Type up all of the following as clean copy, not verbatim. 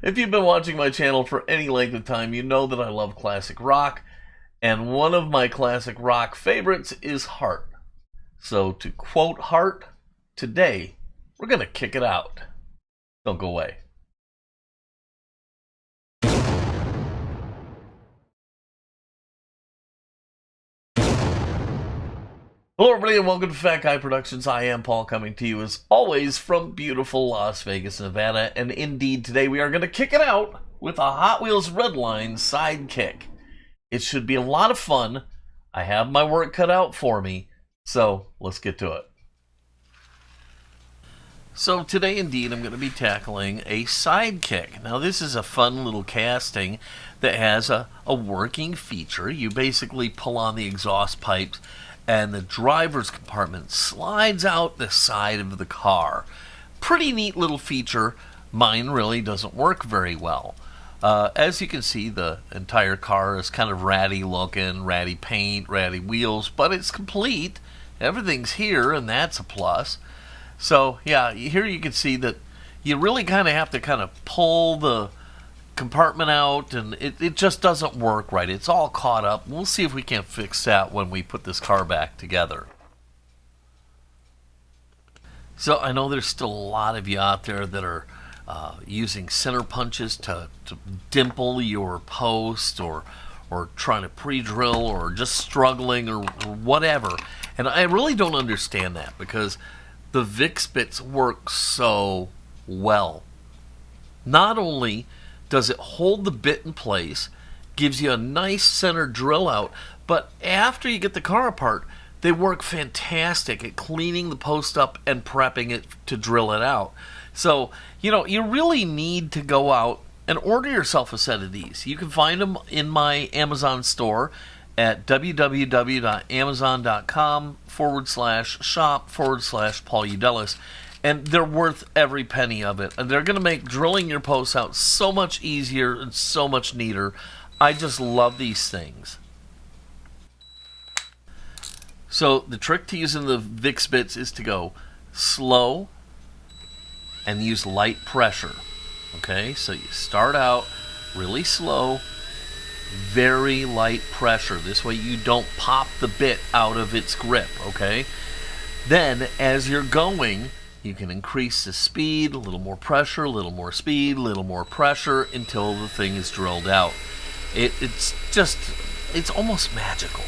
If you've been watching my channel for any length of time, you know that I love classic rock, and one of my classic rock favorites is Heart. So to quote Heart, today we're going to kick it out. Don't go away. Hello everybody and welcome to Fat Guy Productions. I am Paul, coming to you as always from beautiful Las Vegas, Nevada. And indeed today we are going to kick it out with a Hot Wheels Redline sidekick. It should be a lot of fun. I have my work cut out for me, so let's get to it. So today indeed I'm going to be tackling a sidekick. Now this is a fun little casting that has a working feature. You basically pull on the exhaust pipes and the driver's compartment slides out the side of the car. Pretty neat little feature. Mine really doesn't work very well. As you can see, the entire car is kind of ratty looking, ratty paint, ratty wheels, but it's complete. Everything's here, and that's a plus. So yeah, here you can see that you really kind of have to kind of pull the compartment out, and it just doesn't work right. It's all caught up. We'll see if we can fix that when we put this car back together. So I know there's still a lot of you out there that are using center punches to dimple your post, or trying to pre-drill, or just struggling, or whatever. And I really don't understand that, because the Vix Bits work so well. Not only does it hold the bit in place, gives you a nice center drill out, but after you get the car apart, they work fantastic at cleaning the post up and prepping it to drill it out. So, you know, you really need to go out and order yourself a set of these. You can find them in my Amazon store at www.amazon.com/shop/Paul Udelis. And they're worth every penny of it. And they're going to make drilling your posts out so much easier and so much neater. I just love these things. So the trick to using the Vix Bits is to go slow and use light pressure. Okay, so you start out really slow, very light pressure. This way you don't pop the bit out of its grip, okay? Then as you're going, you can increase the speed, a little more pressure, a little more speed, a little more pressure, until the thing is drilled out. It's almost magical.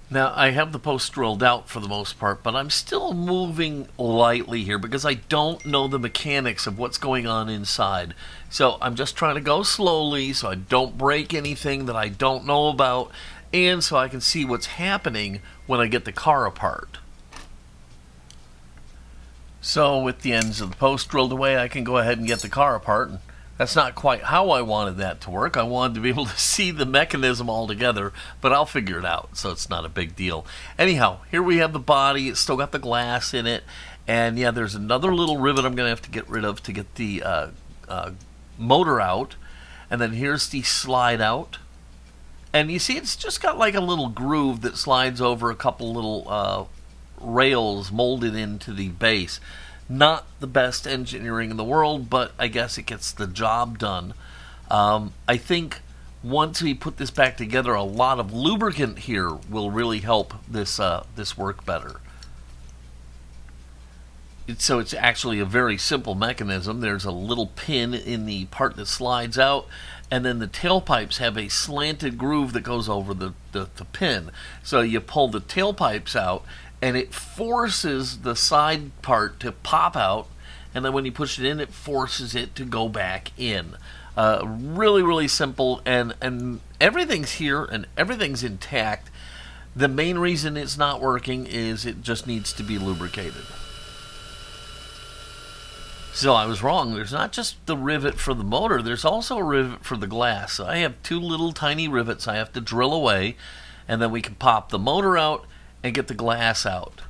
Now, I have the post drilled out for the most part, but I'm still moving lightly here because I don't know the mechanics of what's going on inside. So I'm just trying to go slowly so I don't break anything that I don't know about, and so I can see what's happening when I get the car apart. So with the ends of the post drilled away, I can go ahead and get the car apart. And that's not quite how I wanted that to work. I wanted to be able to see the mechanism all together, but I'll figure it out, so it's not a big deal. Anyhow, here we have the body. It's still got the glass in it. And yeah, there's another little rivet I'm going to have to get rid of to get the motor out. And then here's the slide out. And you see it's just got like a little groove that slides over a couple little rails molded into the base. Not the best engineering in the world, but I guess it gets the job done. I think once we put this back together, a lot of lubricant here will really help this work better. So it's actually a very simple mechanism. There's a little pin in the part that slides out, and then the tailpipes have a slanted groove that goes over the pin. So you pull the tailpipes out, and it forces the side part to pop out, and then when you push it in, it forces it to go back in. Really, really simple, and everything's here, and everything's intact. The main reason it's not working is it just needs to be lubricated. So I was wrong. There's not just the rivet for the motor, there's also a rivet for the glass. So I have two little tiny rivets I have to drill away, and then we can pop the motor out and get the glass out.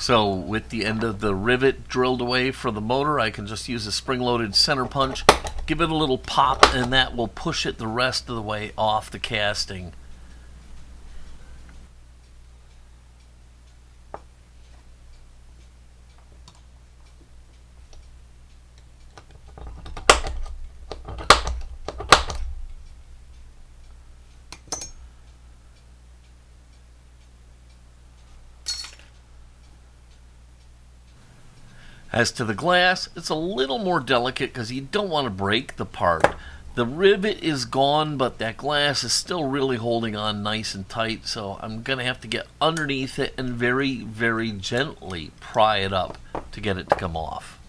So with the end of the rivet drilled away for the motor, I can just use a spring-loaded center punch, give it a little pop, and that will push it the rest of the way off the casting. As to the glass, it's a little more delicate because you don't want to break the part. The rivet is gone, but that glass is still really holding on nice and tight, so I'm going to have to get underneath it and very, very gently pry it up to get it to come off.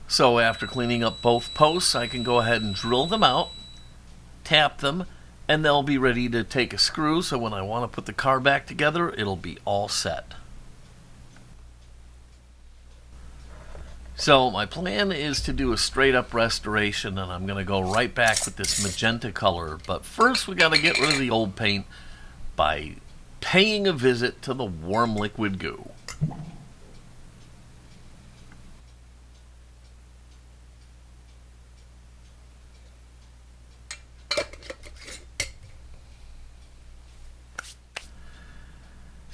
So after cleaning up both posts, I can go ahead and drill them out, tap them, and they'll be ready to take a screw, so when I want to put the car back together, it'll be all set. So my plan is to do a straight up restoration, and I'm going to go right back with this magenta color. But first we got to get rid of the old paint by paying a visit to the warm liquid goo.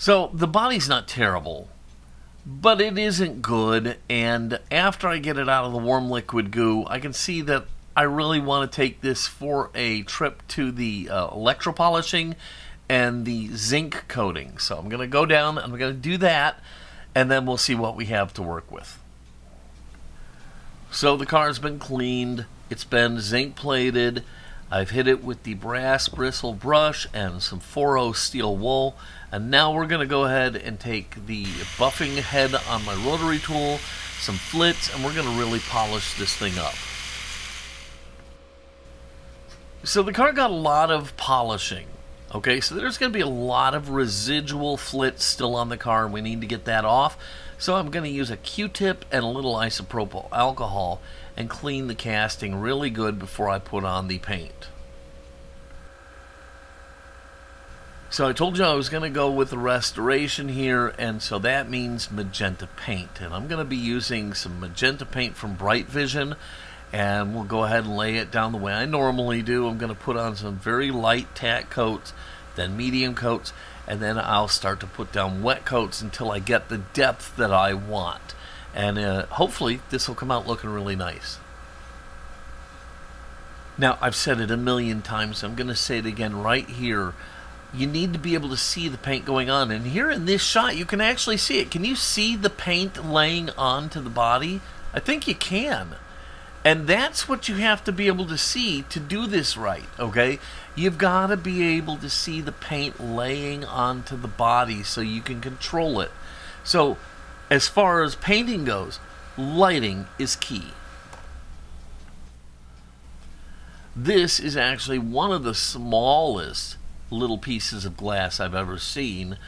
So the body's not terrible, but it isn't good, and after I get it out of the warm liquid goo, I can see that I really want to take this for a trip to the electropolishing and the zinc coating. So I'm going to go down, I'm going to do that, and then we'll see what we have to work with. So the car's been cleaned, it's been zinc plated, I've hit it with the brass bristle brush and some 4.0 steel wool, and now we're going to go ahead and take the buffing head on my rotary tool, some Flitz, and we're going to really polish this thing up. So the car got a lot of polishing. Okay, so there's going to be a lot of residual Flitz still on the car, and we need to get that off. So I'm going to use a Q-tip and a little isopropyl alcohol and clean the casting really good before I put on the paint. So I told you I was going to go with the restoration here, and so that means magenta paint. And I'm going to be using some magenta paint from Bright Vision, and we'll go ahead and lay it down the way I normally do. I'm going to put on some very light tack coats, then medium coats, and then I'll start to put down wet coats until I get the depth that I want. And hopefully this will come out looking really nice. Now, I've said it a million times. I'm going to say it again right here. You need to be able to see the paint going on. And here in this shot, you can actually see it. Can you see the paint laying onto the body? I think you can. And that's what you have to be able to see to do this right, okay? You've got to be able to see the paint laying onto the body so you can control it. So, as far as painting goes, lighting is key. This is actually one of the smallest little pieces of glass I've ever seen.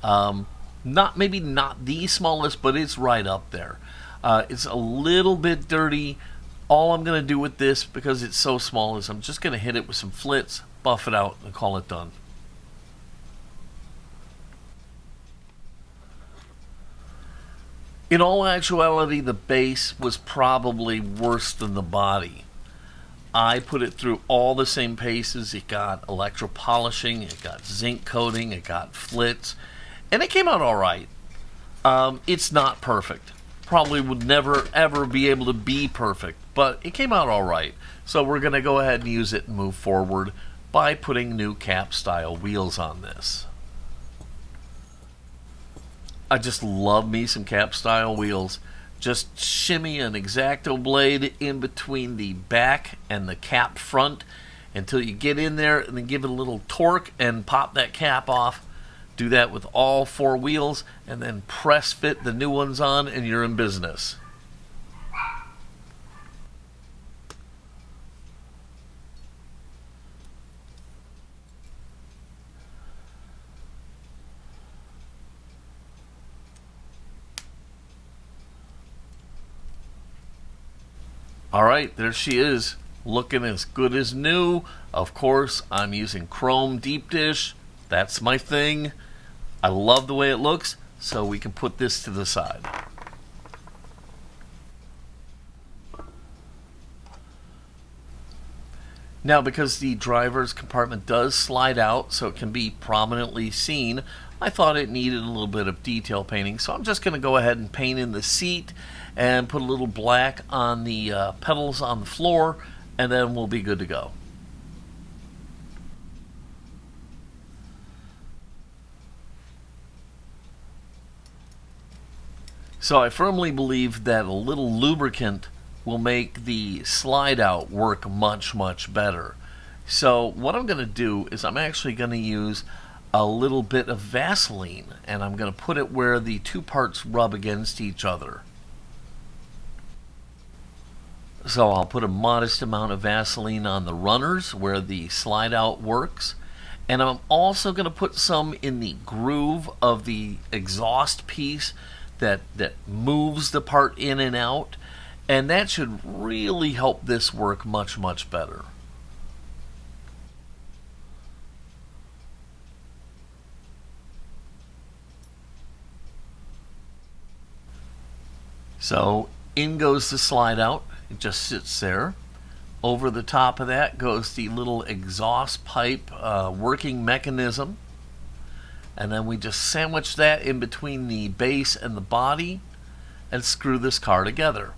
Maybe not the smallest, but it's right up there. It's a little bit dirty. All I'm going to do with this, because it's so small, is I'm just going to hit it with some Flitz, buff it out, and call it done. In all actuality, the base was probably worse than the body. I put it through all the same paces. It got electropolishing, it got zinc coating, it got Flitz, and it came out all right. It's not perfect. Probably would never ever be able to be perfect, but it came out all right. So we're going to go ahead and use it and move forward by putting new cap style wheels on this. I just love me some cap style wheels. Just shimmy an X-Acto blade in between the back and the cap front until you get in there, and then give it a little torque and pop that cap off. Do that with all four wheels, and then press fit the new ones on, and you're in business. All right, there she is. looking as good as new. Of course, I'm using chrome deep dish. That's my thing. I love the way it looks, so we can put this to the side. Now, because the driver's compartment does slide out so it can be prominently seen, I thought it needed a little bit of detail painting, so I'm just going to go ahead and paint in the seat and put a little black on the pedals on the floor, and then we'll be good to go. So I firmly believe that a little lubricant will make the slide out work much, much better. So what I'm going to do is I'm actually going to use a little bit of Vaseline, and I'm going to put it where the two parts rub against each other. So I'll put a modest amount of Vaseline on the runners where the slide out works, and I'm also going to put some in the groove of the exhaust piece that moves the part in and out, and that should really help this work much, much better. So in goes the slide out. It just sits there. Over the top of that goes the little exhaust pipe working mechanism. And then we just sandwich that in between the base and the body and screw this car together.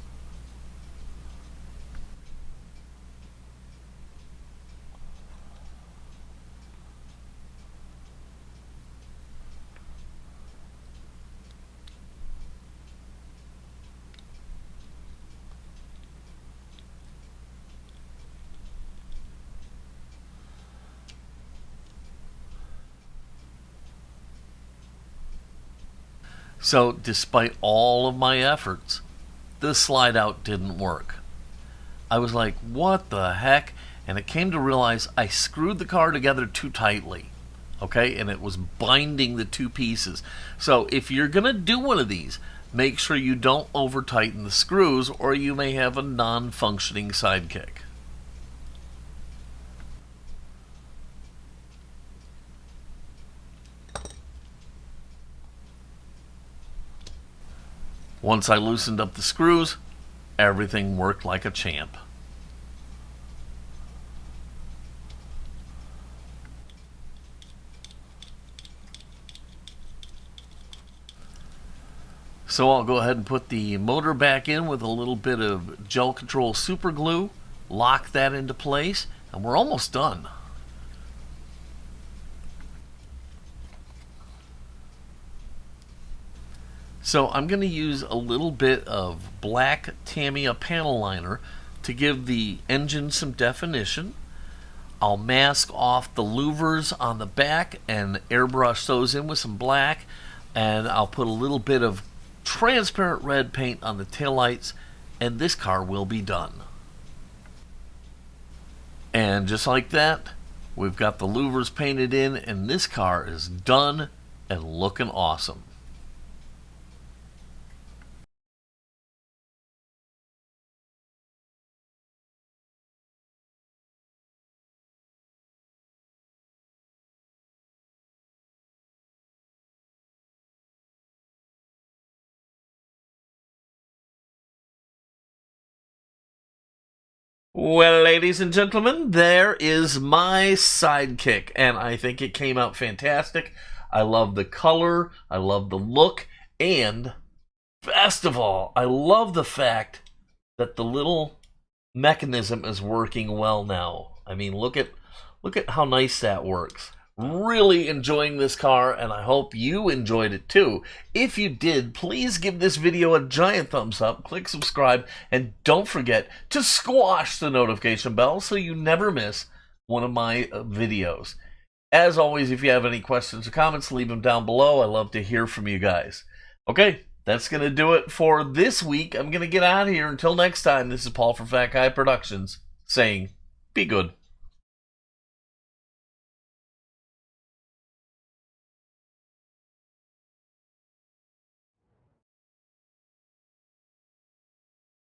So despite all of my efforts, the slide out didn't work. I was like, what the heck? And it came to realize I screwed the car together too tightly. Okay, and it was binding the two pieces. So if you're gonna do one of these, make sure you don't over tighten the screws, or you may have a non-functioning sidekick. Once I loosened up the screws, everything worked like a champ. So I'll go ahead and put the motor back in with a little bit of gel control super glue, lock that into place, and we're almost done. So I'm going to use a little bit of black Tamiya panel liner to give the engine some definition. I'll mask off the louvers on the back and airbrush those in with some black, and I'll put a little bit of transparent red paint on the taillights, and this car will be done. And just like that, we've got the louvers painted in, and this car is done and looking awesome. Well, ladies and gentlemen, there is my sidekick, and I think it came out fantastic. I love the color, I love the look, and best of all, I love the fact that the little mechanism is working well now. I mean, look at how nice that works. Really enjoying this car, and I hope you enjoyed it too. If you did, please give this video a giant thumbs up, click subscribe, and don't forget to squash the notification bell so you never miss one of my videos. As always, if you have any questions or comments, leave them down below. I love to hear from you guys. Okay, that's going to do it for this week. I'm going to get out of here. Until next time, this is Paul from Fat Guy Productions saying, be good.